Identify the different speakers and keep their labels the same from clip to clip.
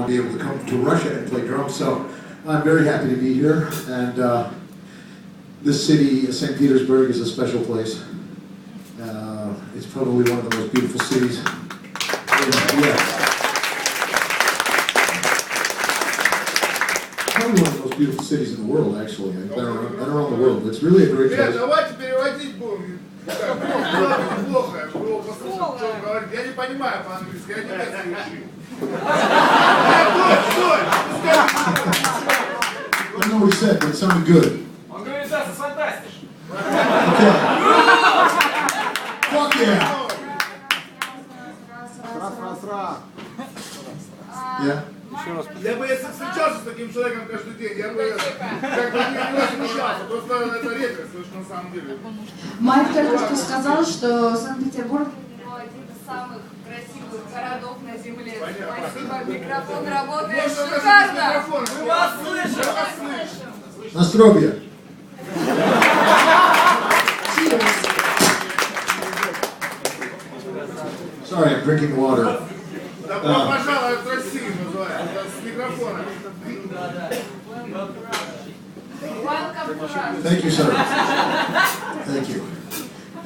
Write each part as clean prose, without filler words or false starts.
Speaker 1: be able to come to Russia and play drums. So I'm very happy to be here. And this city, St. Petersburg, is a special place. It's probably one of the most beautiful cities. Probably one of the most beautiful cities in the world, actually. I've been around the world. It's really a great place.
Speaker 2: Давайте переводить будем. Плохо, было послушать, что говорит. Я не понимаю по-английски, я не слышу.
Speaker 1: I don't know what he said, but it sounded good.
Speaker 3: Он говорит, да, фантастиш.
Speaker 1: Okay. Fuck yeah. Yeah.
Speaker 2: Я бы если встречался с таким человеком каждый день, я бы как бы не возмущался, просто это редкость, на самом деле.
Speaker 4: Майк только что сказал, что Санкт-Петербург один из самых красивых городов на земле. Спасибо, микрофон работает шикарно.
Speaker 2: Мы вас слышим!
Speaker 1: Настробья. Sorry, I'm drinking water.
Speaker 2: Добро пожаловать в Россию, называется, с микрофона.
Speaker 1: Thank you, sir. Thank you.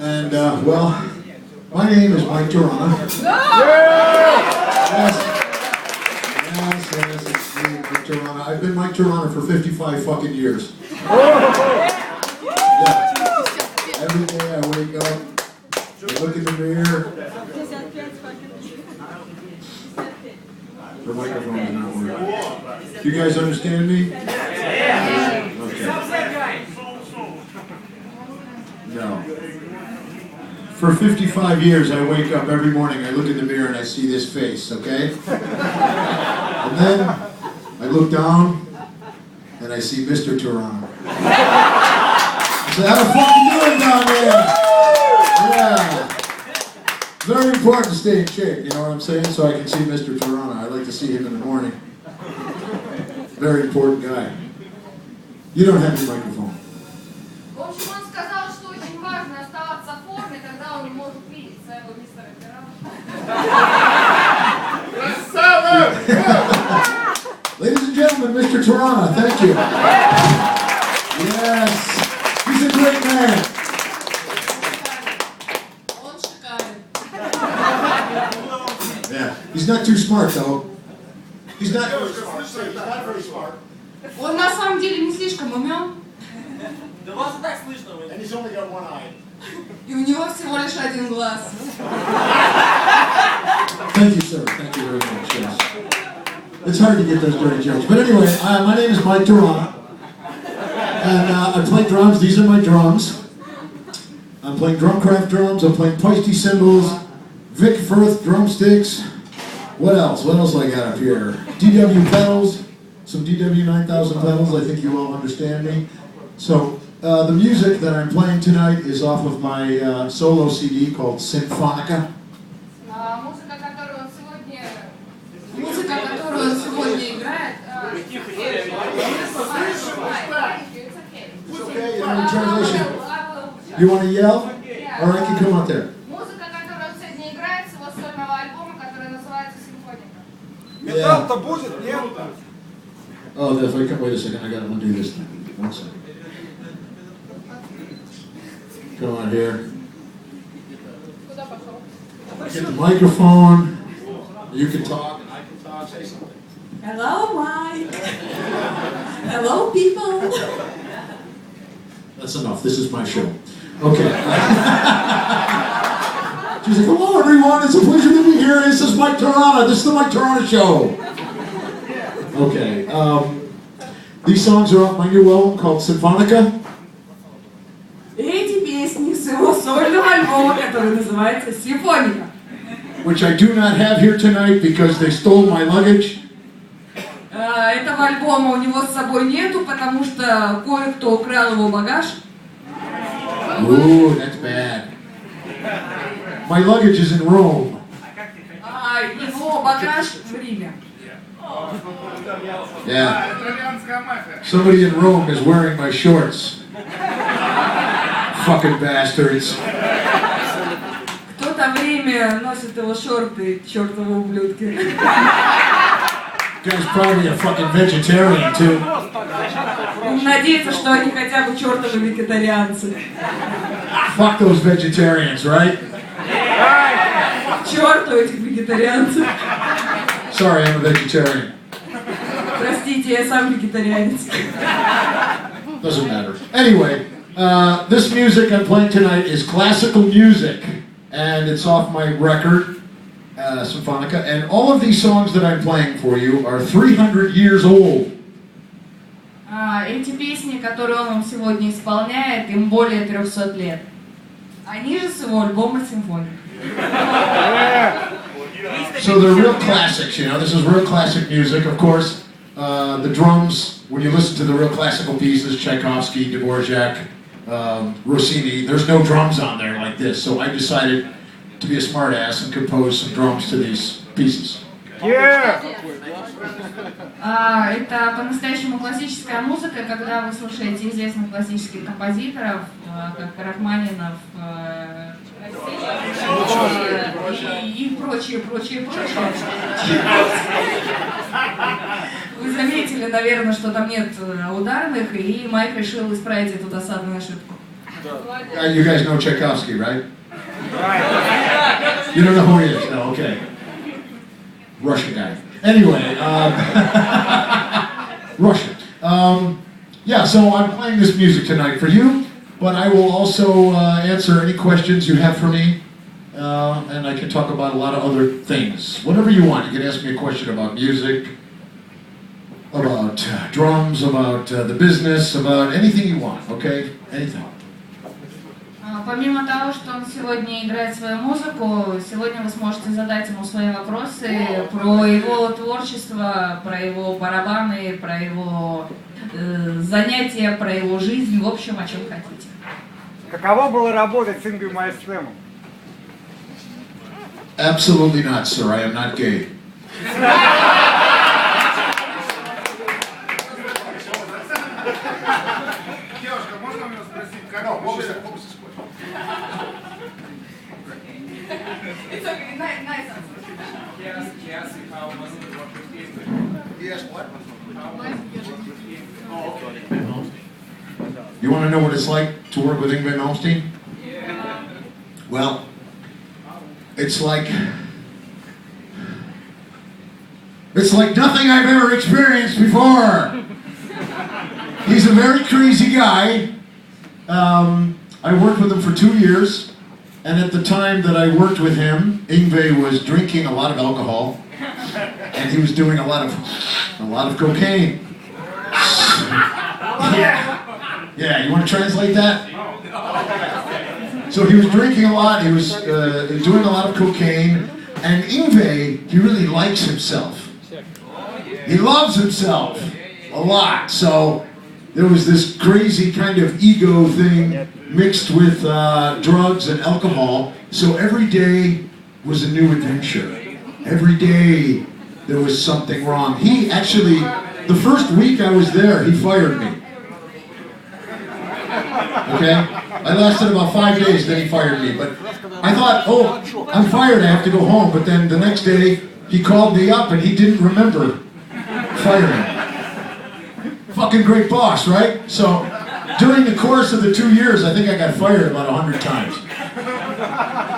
Speaker 1: And, well, my name is Mike Terrana. Yes, it's me, Mike Terrana. I've been Mike Terrana for 55 fucking years. Yeah. Every day I wake up, I look in the mirror. The microphone is not working. You guys understand me?
Speaker 3: Yeah.
Speaker 1: Okay. No. For 55 years, I wake up every morning, I look in the mirror and I see this face, okay? And then I look down and I see Mr. Terrana. I say, how the fuck you doing down there? Yeah. Very important to stay in shape, you know what I'm saying? So I can see Mr. Terrana. I like to see him in the morning. Very important guy. You don't have your microphone.
Speaker 4: В общем, он сказал, что очень важно оставаться в форме, когда он не может видеть своего мистера Террана.
Speaker 1: Ladies and gentlemen, Mr. Terrana, thank you. Yes, he's a great man.
Speaker 4: Он шикарен.
Speaker 1: Yeah, he's not too smart though. He's not very smart.
Speaker 4: Он на самом деле не слишком умен.
Speaker 3: Да вас и так слышно.
Speaker 1: And he's only got one eye.
Speaker 4: И у него всего лишь один глаз.
Speaker 1: Thank you, sir. Thank you very much. Yes. It's hard to get those dirty jokes. But anyway, my name is Mike Terrana. And I play drums. These are my drums. I'm playing Drumcraft drums. I'm playing Peisty cymbals, Vic Firth drumsticks. What else? What else I got up here? DW pedals. Some DW 9000 pedals. I think you all understand me. So the music that I'm playing tonight is off of my solo CD called Sinfonica.
Speaker 4: Музыка, которую он сегодня играет.
Speaker 1: You want to yell? Or I can come out there.
Speaker 4: Музыка, которую он сегодня играет с его сольного альбома, который называется «Симфоника».
Speaker 3: Металл-то будет, нет?
Speaker 1: Oh, if I come, wait a second, I gotta undo this thing. 1 second. Come on here. Get the microphone. You can talk and I can talk. Say something.
Speaker 4: Hello, Mike. Hello, people.
Speaker 1: That's enough. This is my show. Okay. She's like, hello, everyone. It's a pleasure to be here. This is Mike Terrana. This is the Mike Terrana Show. Okay. These songs are off my new album called Sinfonica.
Speaker 4: Эти песни с его сольного альбома, который называется «Симфоника».
Speaker 1: Which I do not have here tonight because they stole my luggage.
Speaker 4: Этого альбома у него с собой нету, потому что кое-кто украл его багаж.
Speaker 1: Ooh, that's bad. My luggage is in Rome.
Speaker 4: Его багаж в Риме.
Speaker 1: Yeah. Somebody in Rome is wearing my shorts. Fucking bastards.
Speaker 4: Кто-то в Риме носит его шорты, чертовы ублюдки.
Speaker 1: Guy's probably a fucking vegetarian too.
Speaker 4: Надеяться, что они хотя бы чертовы вегетарианцы.
Speaker 1: Fuck those vegetarians, right?
Speaker 4: Черту этих вегетарианцев.
Speaker 1: Sorry, I'm a vegetarian.
Speaker 4: Простите, я сам вегетарианец.
Speaker 1: Doesn't matter. Anyway, this music I'm playing tonight is classical music, and it's off my record, Symphonica, and all of these songs that I'm playing for you are 300 years old.
Speaker 4: Эти песни, которые он вам сегодня исполняет, им более 300 лет. Они же с его альбома «Симфония».
Speaker 1: So they're real classics, you know, this is real classic music. Of course, the drums, when you listen to the real classical pieces, Tchaikovsky, Dvorak, Rossini, there's no drums on there like this. So I decided to be a smartass and compose some drums to these pieces.
Speaker 4: Это по-настоящему классическая музыка, когда вы слушаете известных классических композиторов, как Рахманинов, и прочее. Вы заметили, наверное, что там нет ударных, и Майк решил исправить эту досадную ошибку.
Speaker 1: You guys know Tchaikovsky, right? You don't know who he is? No, okay. Russian guy. Anyway, Russian. Yeah, so I'm playing this music tonight for you, but I will also answer any questions you have for me, and I can talk about a lot of other things. Whatever you want. You can ask me a question about music, about drums, about the business, about anything you want, okay? Anything.
Speaker 4: Помимо того, что он сегодня играет свою музыку, сегодня вы сможете задать ему свои вопросы про его творчество, про его барабаны, про его занятия, про его жизнь, в общем, о чем хотите.
Speaker 5: Каково было работать с Ингой Майстемом?
Speaker 1: Absolutely not, sir. I am not gay.
Speaker 2: Девушка, можно у него спросить, как вообще...
Speaker 4: It's okay, nice answer.
Speaker 1: Yes, what? You want to know what it's like to work with Yngwie Malmsteen?
Speaker 4: Yeah.
Speaker 1: Well, it's like nothing I've ever experienced before. He's a very crazy guy. I worked with him for 2 years. And at the time that I worked with him, Yngwie was drinking a lot of alcohol, and he was doing a lot of cocaine. Yeah. You want to translate that? So he was drinking a lot. He was doing a lot of cocaine, and Yngwie, he really likes himself. He loves himself a lot. So there was this crazy kind of ego thing mixed with drugs and alcohol. So every day was a new adventure. Every day there was something wrong. He actually, the first week I was there, he fired me. Okay? I lasted about 5 days, then he fired me. But I thought, oh, I'm fired, I have to go home. But then the next day, he called me up and he didn't remember firing. Fucking great boss, right? So during the course of the 2 years, I think I got fired about 100 times.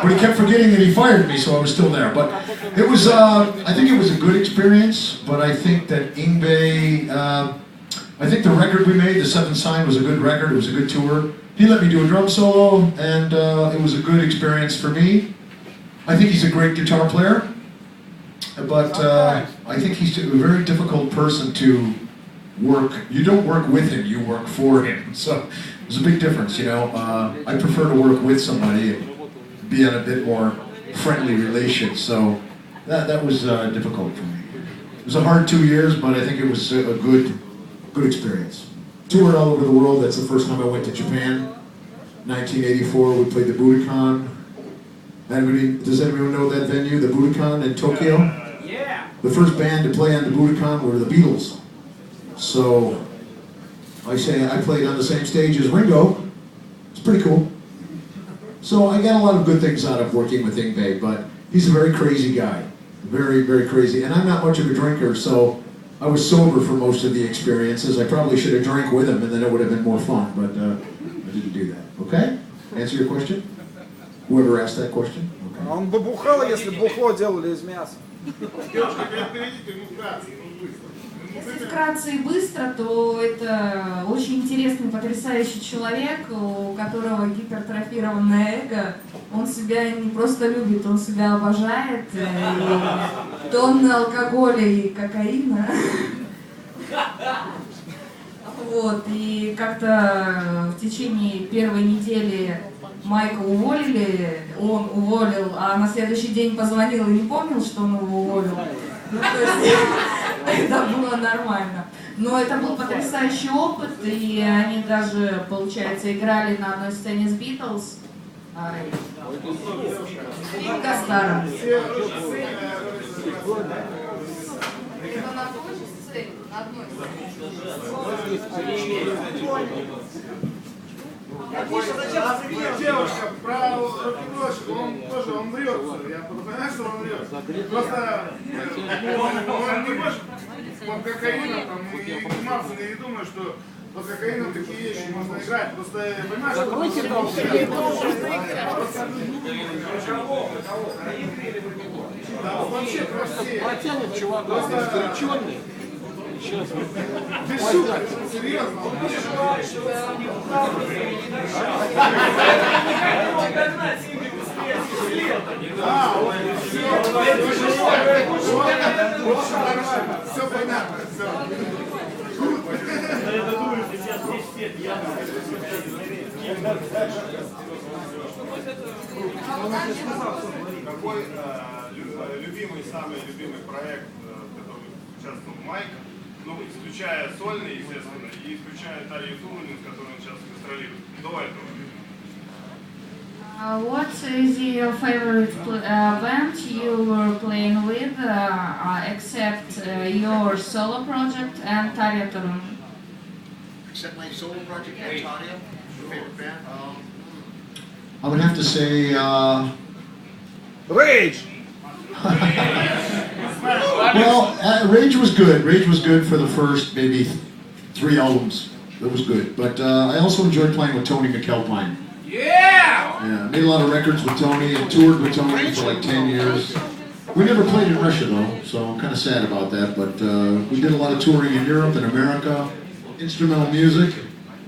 Speaker 1: But he kept forgetting that he fired me, so I was still there. But it was, I think it was a good experience, but I think that Yngwie, I think the record we made, The Seventh Sign, was a good record. It was a good tour. He let me do a drum solo, and it was a good experience for me. I think he's a great guitar player, but I think he's a very difficult person to work. You don't work with him, you work for him. So there's a big difference, you know. I prefer to work with somebody and be on a bit more friendly relation. So that was difficult for me. It was a hard 2 years, but I think it was a good experience. Toured all over the world. That's the first time I went to Japan. 1984, we played the Budokan. Does anyone know that venue, the Budokan in Tokyo?
Speaker 3: Yeah.
Speaker 1: The first band to play on the Budokan were the Beatles. So I played on the same stage as Ringo. It's pretty cool. So I got a lot of good things out of working with Yngwie, but he's a very crazy guy. Very, very crazy. And I'm not much of a drinker, so I was sober for most of the experiences. I probably should have drank with him, and then it would have been more fun. But I didn't do that. Okay? Answer your question. Whoever asked that question. Okay.
Speaker 5: Он бы бухал, если бы бухло делали из мяса.
Speaker 2: Девушка, переведите ему вкратце, ну быстро.
Speaker 4: Если вкратце и быстро, то это очень интересный, потрясающий человек, у которого гипертрофированное эго. Он себя не просто любит, он себя обожает. И тонны алкоголя и кокаина. Вот, и как-то в течение первой недели Майка уволили, он уволил, а на следующий день позвонил и не помнил, что он его уволил. Ну, то есть, это было нормально. Но это был потрясающий опыт, и они даже, получается, играли на одной сцене с Битлз. Ринго Старра. Это на той же сцене, на одной
Speaker 2: Девушка, про рок-н-ролльщика, он тоже, он врется. Я понимаю, что он врет. Просто он не может под кокаином там, и заниматься, я не думаю, что под кокаином такие вещи можно играть. Просто я понимаю, что да, вообще про все.
Speaker 6: Протянет чувак, разгоряченный. Сейчас.
Speaker 2: Без шуток, серьезно. Все понятно, все.
Speaker 7: Какой любимый, самый любимый проект, в котором участвовал Майк, ну, исключая сольный, естественно, и исключая Тарью Тулунин, с которой он сейчас гастролирует, до этого?
Speaker 4: What is your favorite band you were playing with, except your solo project and Tarja Turun?
Speaker 8: Except my solo project and Talia, favorite band.
Speaker 1: I would have to say,
Speaker 5: Rage!
Speaker 1: well, Rage was good. Rage was good for the first maybe 3 albums. It was good. But I also enjoyed playing with Tony McAlpine. Yeah, made a lot of records with Tony and toured with Tony for like 10 years. We never played in Russia though, so I'm kind of sad about that. But we did a lot of touring in Europe and America, instrumental music.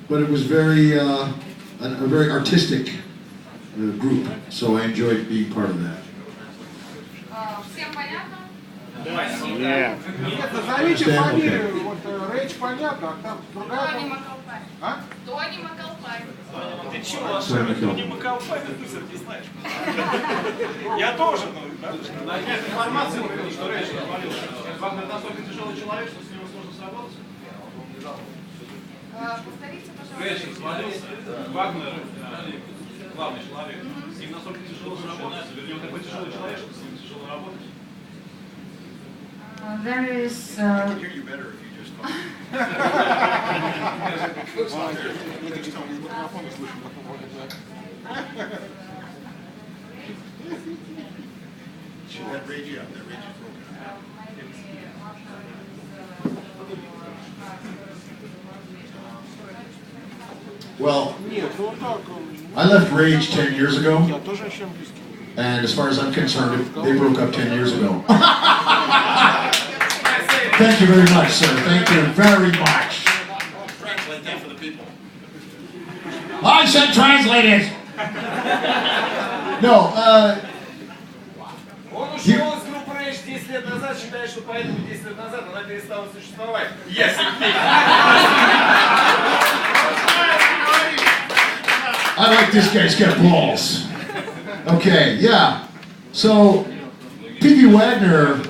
Speaker 1: But it was very, a very artistic group, so I enjoyed being part of that.
Speaker 4: Всем понятно?
Speaker 5: Нет.
Speaker 6: Нет, назовите фамилию. Вот Рейдж понятно, а там другая.
Speaker 4: Тони Макалпай.
Speaker 6: А?
Speaker 4: Тони Макалпай.
Speaker 3: Ты чего, лошадка? Не Макалпай, ты не знаешь. Я тоже, ну, да? Нет информации, что Рейдж развалился. Вагнер настолько тяжелый человек, что с ним сложно сработать.
Speaker 4: Повторите, пожалуйста.
Speaker 3: Рейдж развалился. Вагнер, главный человек. С ним настолько тяжело сработать. Вернее, он такой тяжелый человек, что с ним тяжело работать.
Speaker 4: There is.
Speaker 8: I could hear you better if you just talk. That Rage up, that Rage is broken.
Speaker 1: Well,
Speaker 6: Нет, ну так.
Speaker 1: I left Rage 10 years ago,
Speaker 6: Я тоже чем-то.
Speaker 1: and as far as I'm concerned, they broke up 10 years ago. Thank you very much, sir. Thank you very much.
Speaker 8: Translate that for the people.
Speaker 1: I said translate it. No,
Speaker 3: Он ушел из группы Рейдж 10 лет назад, считает, что поэтому 10 лет назад она перестала существовать. Если
Speaker 1: I like this guy's got balls. Okay, yeah. So, P.V. Wagner,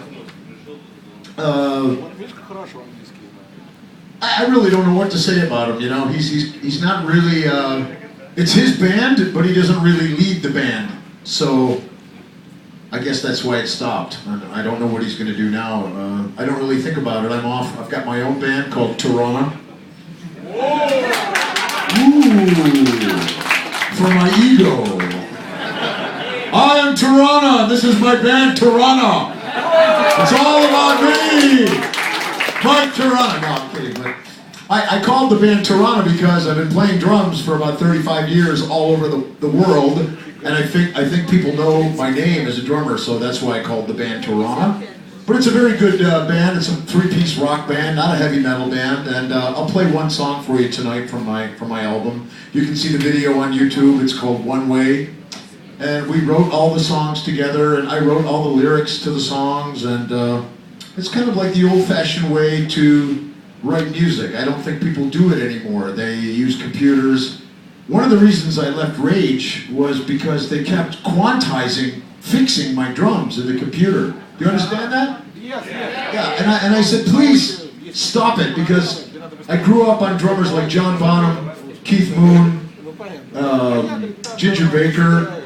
Speaker 6: Видишь, как хорошо английский.
Speaker 1: I really don't know what to say about him. You know, he's not really. It's his band, but he doesn't really lead the band. So, I guess that's why it stopped. I don't know what he's going to do now. I don't really think about it. I'm off. I've got my own band called Terrana. Ooh, for my ego. I am Terrana. This is my band, Terrana. It's all about me. Mike Terrana. No, I'm kidding. But I called the band Terrana because I've been playing drums for about 35 years all over the world, and I think people know my name as a drummer, so that's why I called the band Terrana. But it's a very good band. It's a three-piece rock band, not a heavy metal band. And I'll play one song for you tonight from my album. You can see the video on YouTube. It's called One Way. And we wrote all the songs together, and I wrote all the lyrics to the songs. And it's kind of like the old-fashioned way to write music. I don't think people do it anymore. They use computers. One of the reasons I left Rage was because they kept fixing my drums in the computer. Do you understand that?
Speaker 6: Yes.
Speaker 1: Yeah, and I said, please stop it, because I grew up on drummers like John Bonham, Keith Moon, Ginger Baker,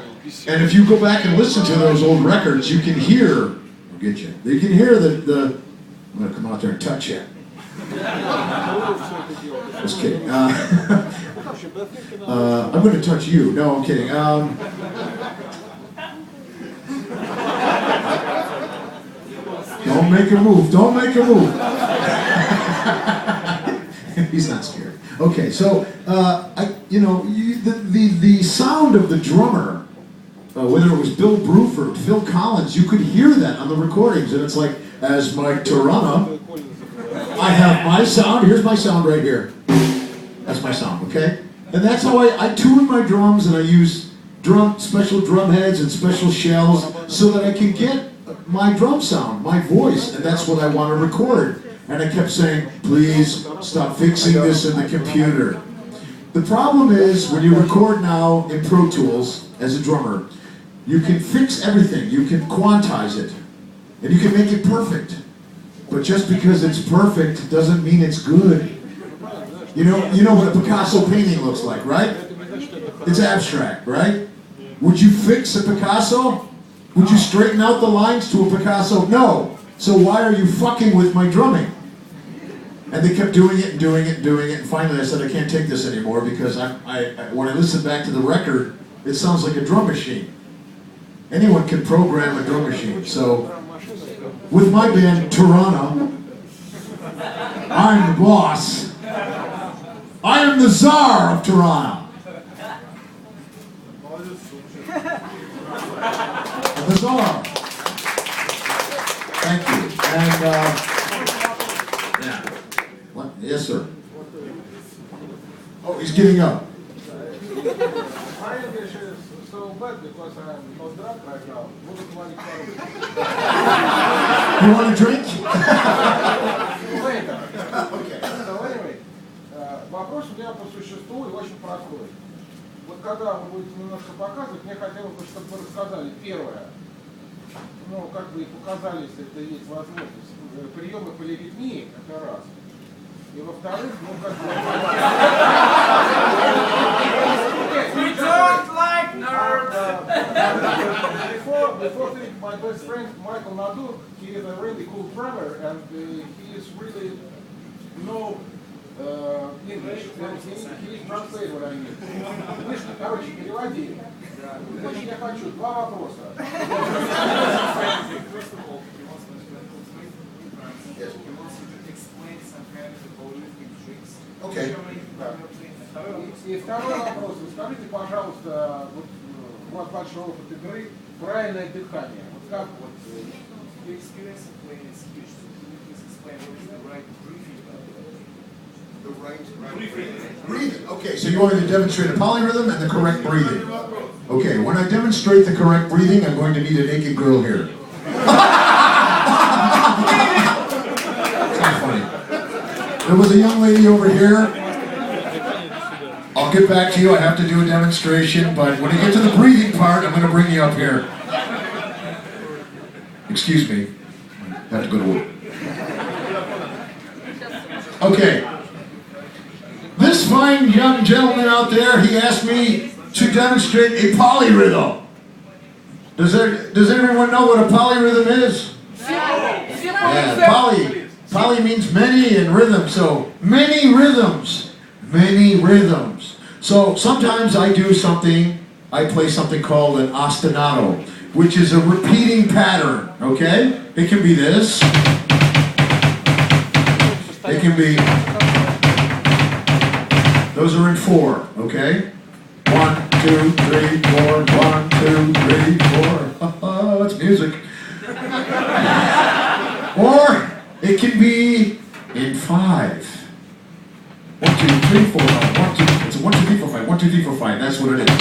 Speaker 1: and if you go back and listen to those old records, you can hear, you can hear the I'm going to come out there and touch you. Just kidding. I'm going to touch you. No, I'm kidding. Don't make a move. Don't make a move. He's not scared. Okay, so the sound of the drummer, whether it was Bill Bruford, Phil Collins, you could hear that on the recordings, and it's like, as Mike Terrana, I have my sound. Here's my sound right here. That's my sound. Okay, and that's how I tune my drums, and I use special drum heads and special shells so that I can get my drum sound, my voice, and that's what I want to record. And I kept saying, please stop fixing this in the computer. The problem is, when you record now in Pro Tools as a drummer, you can fix everything, you can quantize it, and you can make it perfect. But just because it's perfect doesn't mean it's good. You know what a Picasso painting looks like, right? It's abstract, right? Would you fix a Picasso? Would you straighten out the lines to a Picasso? No. So why are you fucking with my drumming? And they kept doing it and doing it and doing it. And finally I said, I can't take this anymore, because when I listen back to the record, it sounds like a drum machine. Anyone can program a drum machine. So with my band, Terrana, I'm the boss. I am the czar of Terrana. The czar. Thank you. And, yeah. What? Yes, sir. Oh, he's getting up.
Speaker 6: My English is so bad because I'm not drunk right now.
Speaker 1: You want a drink?
Speaker 6: Later.
Speaker 1: Okay.
Speaker 6: So anyway, вопрос у меня по существу и очень простой. Вот когда вы будете немножко показывать, мне хотелось бы, чтобы вы рассказали первое, как бы показали, если это есть возможность, приемы полиритмии, это раз. И во-вторых, как бы...
Speaker 3: We don't like nerds!
Speaker 6: Before my best friend Michael Nadur, he is a really cool drummer, and he is really English. He translate what I mean. Короче, переводи. Очень я хочу. Два вопроса.
Speaker 9: First of all, he wants to explain some kind of polyrhythmic tricks.
Speaker 1: Okay.
Speaker 6: И второй вопрос. Скажите, пожалуйста, вот у вас большой опыт игры, правильное дыхание. Вот как вот...
Speaker 9: Your experience of playing is huge, so can you please explain what is the right breathing?
Speaker 8: The right
Speaker 1: Breathing. Okay, so you want me to demonstrate a polyrhythm and the correct breathing. Okay, when I demonstrate the correct breathing, I'm going to need a naked girl here. It's not funny. There was a young lady over here. I'll get back to you. I have to do a demonstration, but when I get to the breathing part, I'm going to bring you up here. Excuse me. I have to go to work. Okay. This fine young gentleman out there, he asked me to demonstrate a polyrhythm. Does everyone know what a polyrhythm is? Yeah, poly means many and rhythm, so many rhythms. So sometimes I play something called an ostinato, which is a repeating pattern, okay? It can be this. can be, those are in 4, okay? 1, 2, 3, 4, 1, 2, 3, 4. Oh, it's music. Or it can be in 5. 1, 2, 3, 4, 1, 2, it's a 1, 2, 3, 4, 5, 1, 2, 3, 4, 5, that's what it is.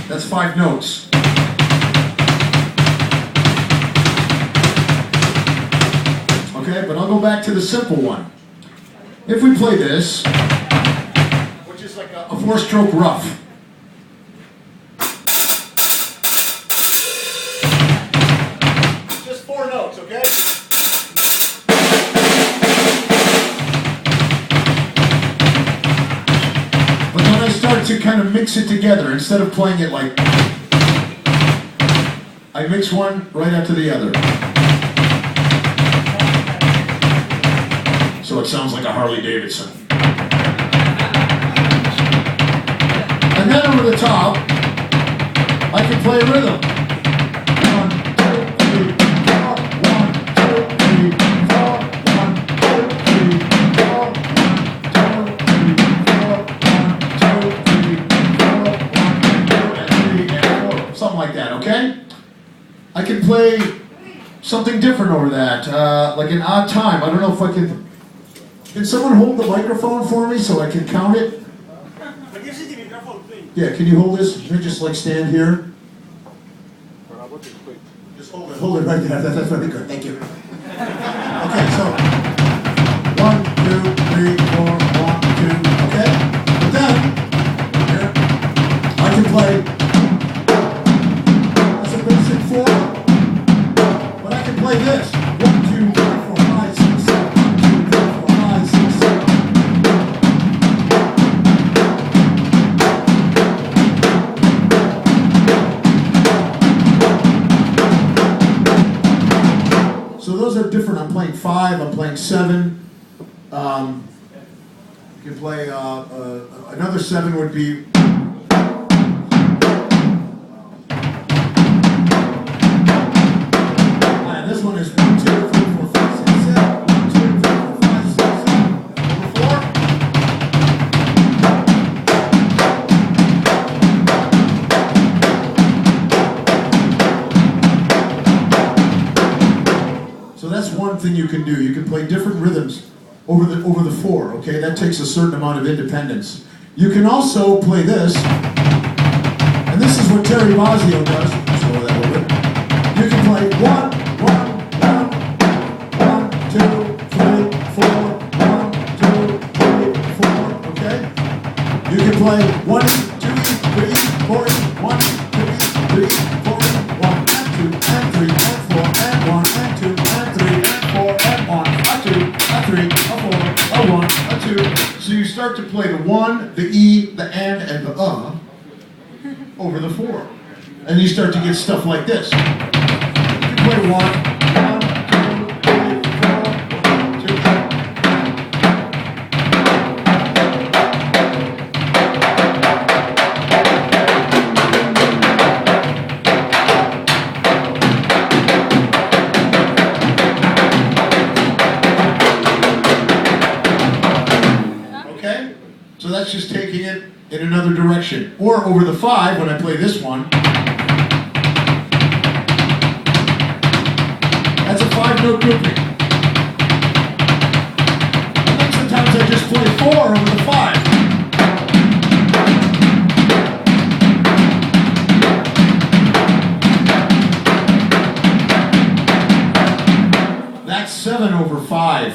Speaker 1: That's 5 notes. Okay, but I'll go back to the simple one. If we play this, which is like a 4-stroke rough. Just 4 notes, okay? But then I start to kind of mix it together. Instead of playing it like, I mix one right after the other. So it sounds like a Harley Davidson. And then over the top, I can play a rhythm. 1, 2, 3, 4, 1, 2, 3, 4, 1, 2, 3, 4, 1, 2, 3, 4, 1, 2, 3, 4, 1, 2, 3, and 4. Something like that, okay? I can play something different over that, like an odd time. I don't know if I can. Can someone hold the microphone for me so I can count it? Yeah, can you hold this? Can you just like stand here? Just hold it right there. That's very good. Thank you. Okay, so 1, 2, 3, 4, 1, 2. Okay, but then here I can play. That's a basic 4, but I can play this. 1, 2, 3, 4, 5, 6, 7. 1, 2, 3, 4, 5, 6, 7. So those are different. I'm playing 5, I'm playing 7. You can play, another 7 would be. And this one is 1, 2, 3, 4, 5, 6, 7. 1, 2, 3, 4, 5, 6, 7. Number 4. So that's one thing you can do. You can play different rhythms over the 4, okay? That takes a certain amount of independence. You can also play this, and this is what Terry Bozzio does. Let's lower that a little bit. You can play 1, 1, 1, 1, 2, 3, 4, 1, 2, 3, 4, okay? You can play 1, 2, 3, 4, 1, 2, 3, 4, 1, and 2, and 3, and 4, and 1, and 2, and 3, and 4, and 1, a 2, a 3, a 4, a 1, a 2. So you start to play the 1, the E, the and the over the 4. And you start to get stuff like this. You play 1, 1, 2, 3, 4, 2. Okay? So that's just taking it in another direction. Or over the 5, when I play this one, that's a 5-note grouping. And then sometimes I just play 4 over the 5. That's 7 over 5.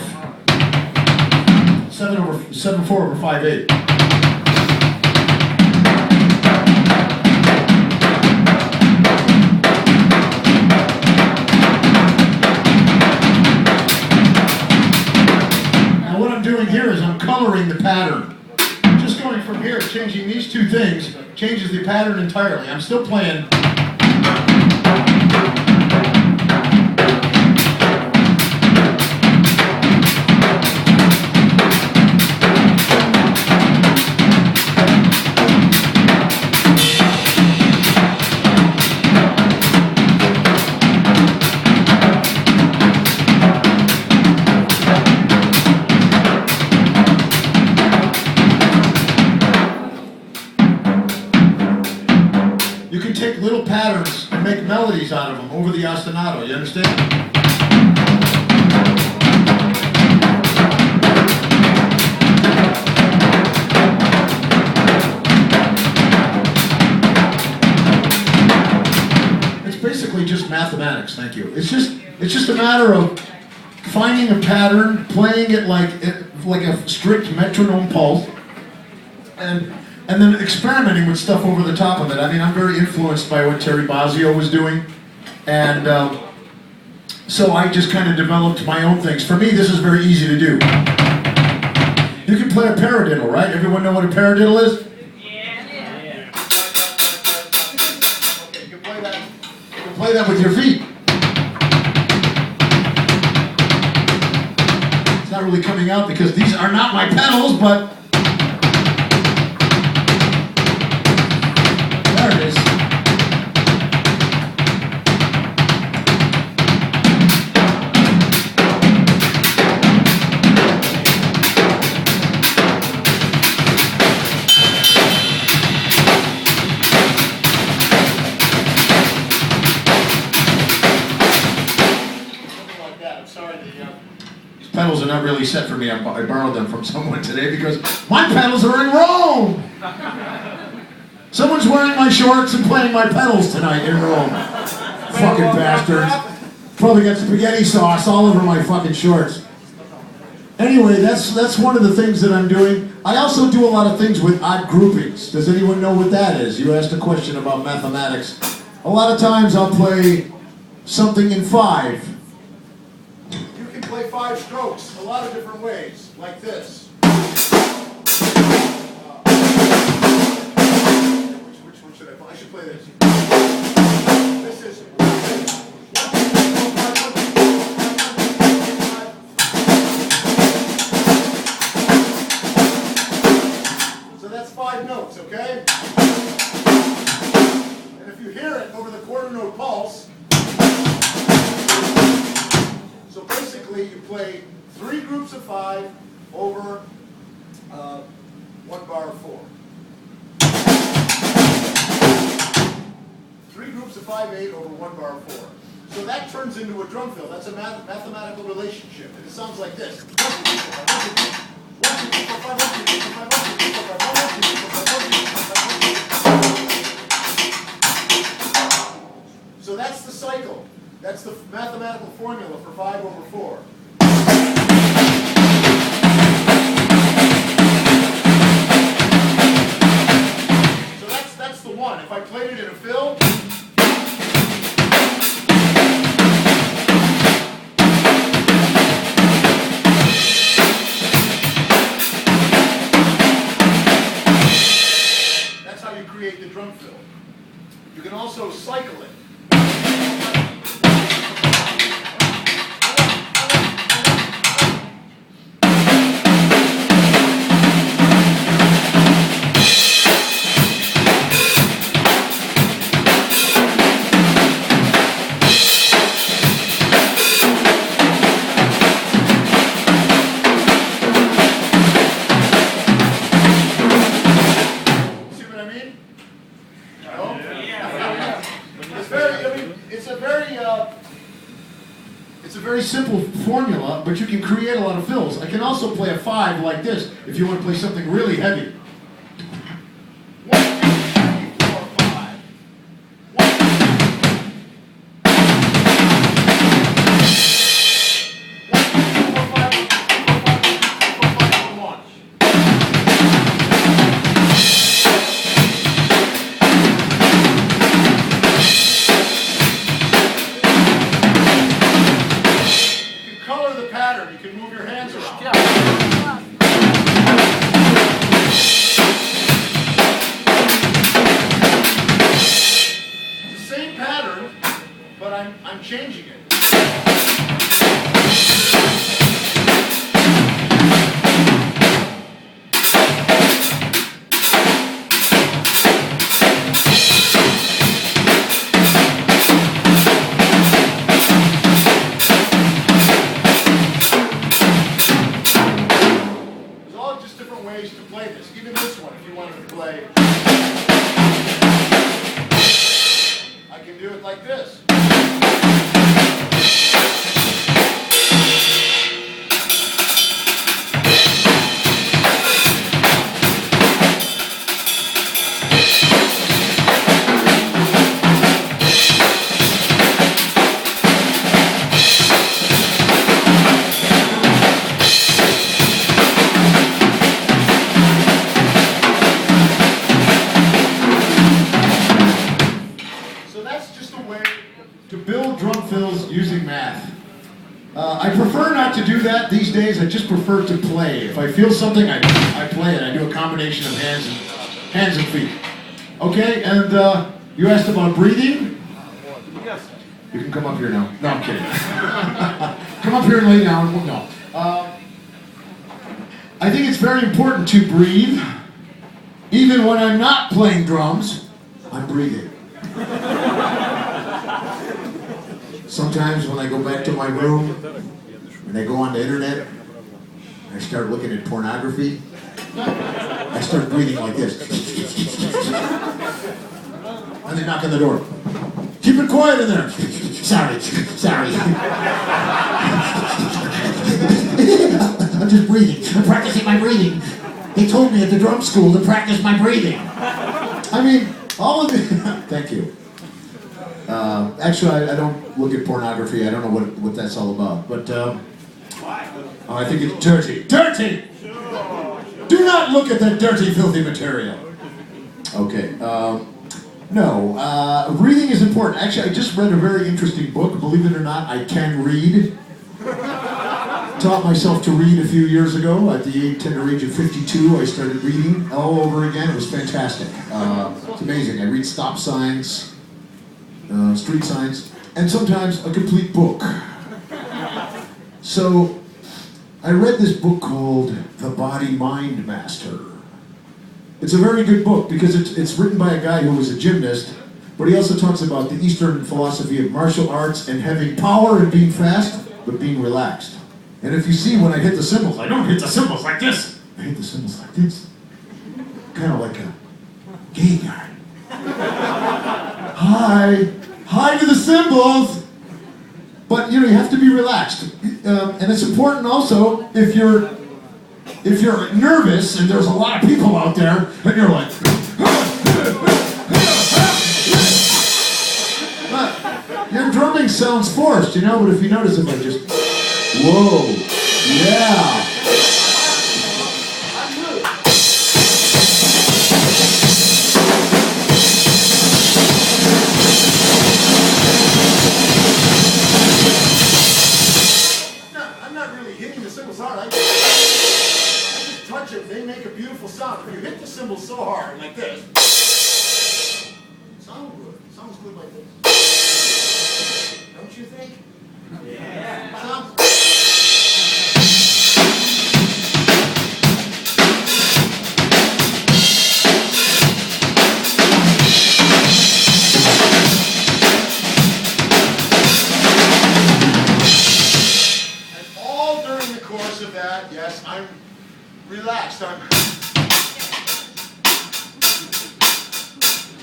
Speaker 1: 7/4 over 5/8. Now what I'm doing here is I'm coloring the pattern. Just going from here, changing these two things, changes the pattern entirely. I'm still playing. them, over the ostinato, you understand? It's basically just mathematics, thank you. It's just a matter of finding a pattern, playing it like a strict metronome pulse, and then experimenting with stuff over the top of it. I mean, I'm very influenced by what Terry Bozzio was doing, and so I just kind of developed my own things. For me, this is very easy to do. You can play a paradiddle, right? Everyone know what a paradiddle is? Yeah. Okay, you can play that. You can play that with your feet. It's not really coming out because these are not my pedals, but there it is. Something like that. I'm sorry, these pedals are not really set for me. I borrowed them from someone today because my pedals are in Rome! Someone's wearing my shorts and playing my pedals tonight in Rome. Fucking bastards. Probably got spaghetti sauce all over my fucking shorts. Anyway, that's one of the things that I'm doing. I also do a lot of things with odd groupings. Does anyone know what that is? You asked a question about mathematics. A lot of times I'll play something in 5. You can play 5 strokes a lot of different ways, like this. Which one should I play? I should play this. This is 1, 2, 3, 4, 5, 1, 2, 3, 4, 5. So that's 5 notes, okay? And if you hear it over the quarter note pulse, so basically you play 3 groups of 5 over 1 bar of 4. 3 groups of 5/8 over 1 bar of 4. So that turns into a drum fill. That's a mathematical relationship. And it sounds like this. So that's the cycle. That's the mathematical formula for 5 over 4. So that's the one. If I played it in a fill, that's how you create the drum fill. You can also cycle it. It's a very simple formula, but you can create a lot of fills. I can also play a 5 like this if you want to play something really heavy. 1, 2, 3, 4, 5. 1, 2, 1. You can move your hands around. I prefer not to do that these days. I just prefer to play. If I feel something, I play it. I do a combination of hands and feet. Okay, and you asked about breathing?
Speaker 6: Yes.
Speaker 1: You can come up here now. No, I'm kidding. Come up here and lay down. Well, no. I think it's very important to breathe. Even when I'm not playing drums, I'm breathing. Sometimes when I go back to my room, and I go on the internet, and I start looking at pornography, I start breathing like this. And they knock on the door. Keep it quiet in there. Sorry. I'm just breathing. I'm practicing my breathing. They told me at the drum school to practice my breathing. I mean, all of it. Thank you. Actually, I don't look at pornography. I don't know what that's all about. But I think it's dirty. Dirty! Do not look at that dirty, filthy material. Okay. No. Reading is important. Actually, I just read a very interesting book. Believe it or not, I can read. Taught myself to read a few years ago. At the tender age of 52, I started reading all over again. It was fantastic. It's amazing. I read stop signs, street signs, and sometimes a complete book. So, I read this book called The Body-Mind Master. It's a very good book because it's written by a guy who was a gymnast, but he also talks about the Eastern philosophy of martial arts and having power and being fast, but being relaxed. And if you see when I hit the cymbals, I don't hit the cymbals like this. I hit the cymbals like this. Kind of like a gay guy. Hi to the cymbals. But you have to be relaxed. And it's important also if you're nervous and there's a lot of people out there and you're like, your drumming sounds forced, but if you notice if I just, whoa, yeah. I'm not really hitting the cymbals hard. I just touch it. They make a beautiful sound. When you hit the cymbals so hard, like this, sounds good. Sounds good like this. Don't you think? Yeah. Sounds. And all during the course of that, yes, I'm relaxed.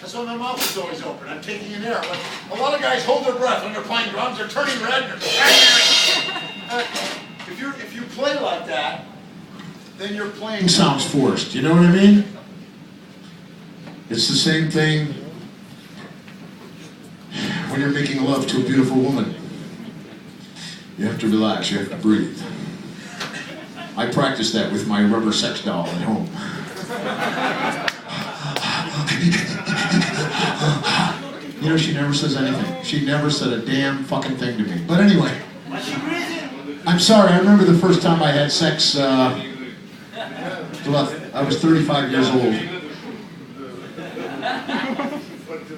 Speaker 1: That's why my mouth is always open. I'm taking in air. Like, a lot of guys hold their breath when they're playing drums. They're turning red. And if you play like that, then your playing sounds forced. You know what I mean? It's the same thing when you're making love to a beautiful woman. You have to relax. You have to breathe. I practice that with my rubber sex doll at home. She never says anything. She never said a damn fucking thing to me. But anyway, I'm sorry. I remember the first time I had sex. I was 35 years old.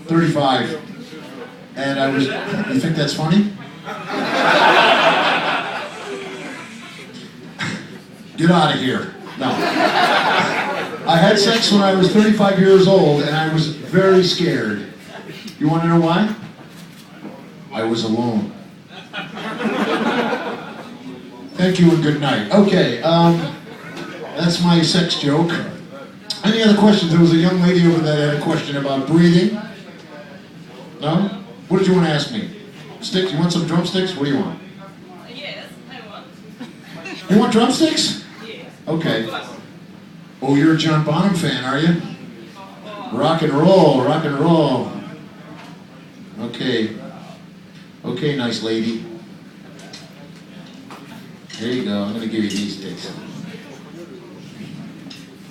Speaker 1: 35. And I was. You think that's funny? Get out of here. No. I had sex when I was 35 years old, and I was very scared. You want to know why? I was alone. Thank you and good night. Okay, that's my sex joke. Any other questions? There was a young lady over there that had a question about breathing. No? What did you want to ask me? Sticks? You want some drumsticks? What do you want?
Speaker 4: Yes, I want.
Speaker 1: You want drumsticks?
Speaker 4: Yes.
Speaker 1: Okay. Oh, you're a John Bonham fan, are you? Rock and roll, rock and roll. Okay. Okay, nice lady. There you go. I'm going to give you these sticks.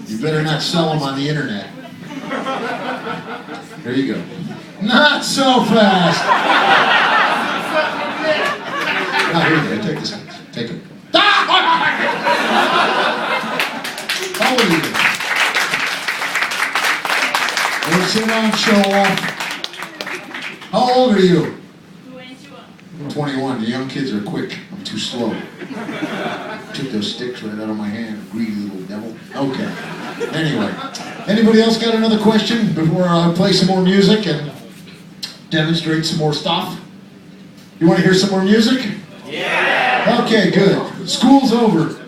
Speaker 1: You better not sell them on the internet. There you go. Not so fast. here you go. Take this. Take it. How old are you? Don't sit around, show off. How old are you? 21. The young kids are quick. I'm too slow. Took those sticks right out of my hand. Greedy little devil. Okay. Anyway. Anybody else got another question before I play some more music and demonstrate some more stuff? You want to hear some more music? Yeah! Okay, good. School's over.